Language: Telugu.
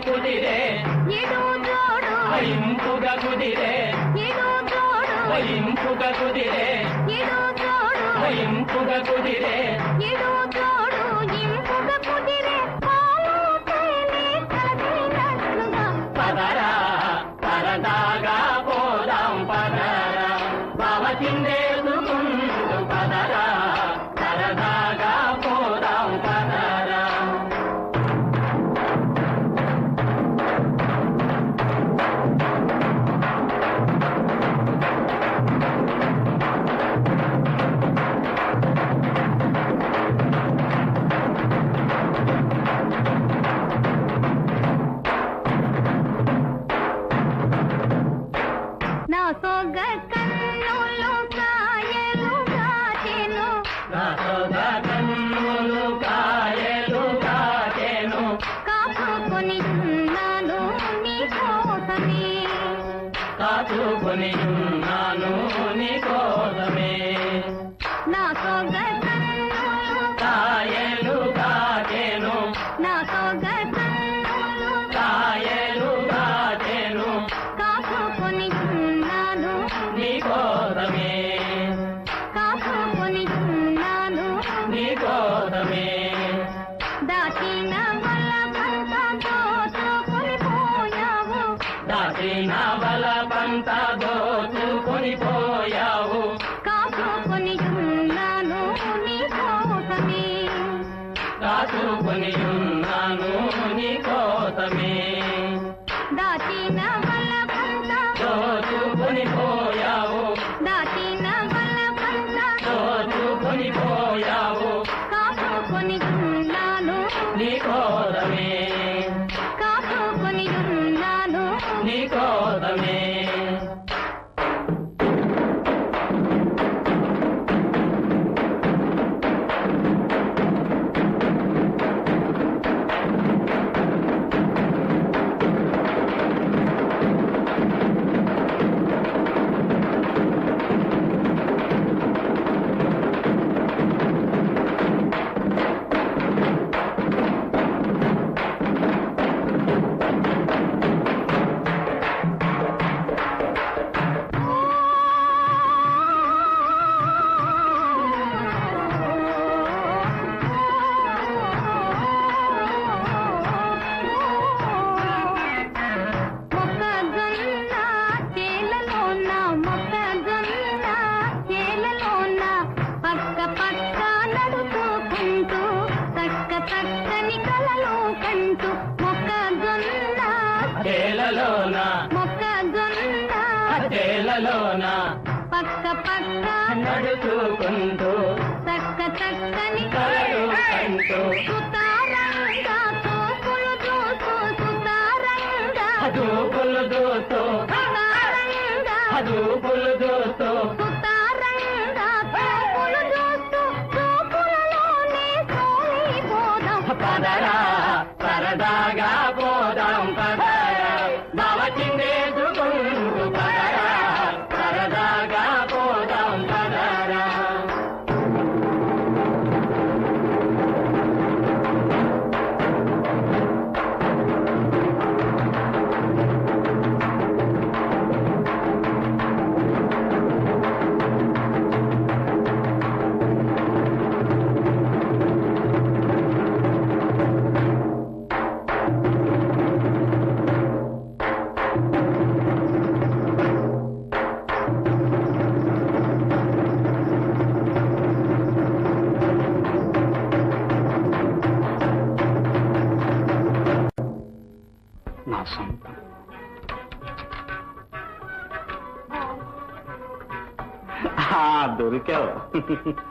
కుదిరే ఇంపుగా కుదిరే ఇంపుగా కుదిరే ఇంపుగా కుదిరే పదరా సరదాగా పోదాం పదరా బావ చిందేసుకుంటూ పదరా సరదాగా పోదాం పదరా నా సోగ కన్నులు కాయలు కాచెను నా సోగ కన్నులు కాయలు కాచెను కాచుకొని ఉన్నాను నీ కోసమే కాచుకొని ఉన్నాను నీ కోసమే నా సోగ కన్నులు కాయలు కాచెను నా సోగ కన్నులు కాయలు కాచెను కాచుకొని ఉన్నాను నీ కోసమే కాచుకొని ఉన్నాను నీ కోసమే దాచిన వల్ల పంట దోచుకొని పోయావు దాచిన బలపంత దోచుకొని పోయావు కాచుకొని ఉన్నాను నీ కోసమే కాచుకొని ఉన్నాను నీ కోసమే దాచిన వల్ల పంట దోచుకొని పోయావు దాచిన వల్ల పంట దోచుకొని పోయావు కాచుకొని ఉన్నాను నీ కోసమే కాచుకొని ఉన్నాను నీ కోసమే మొక్కజొన్న చేలలోన మొక్కజొన్న చేలలోన పక్క పక్క నడుచుకుంటూ చక్క చక్కని కలలు కంటూ మొక్కజొన్న చేలలోన మొక్కజొన్న చేలలోన పక్క పక్క నడుచుకుంటూ చక్క చక్కని కలలు కంటూ సుతారంగా తోపులు చూస్తూ సుతారంగా దూపులు దూస్తూ సుతారంగా దూపులు దూస్తూ సుతారంగా తోపులు చూస్తూ తోపులలోనే సోలిపోదాం పదరా సరదాగా పోదాం పదరా బావ చిందేసుకుంటూ పదరా సరదాగా పోదాం పదరా నా సొంతం దొరికావు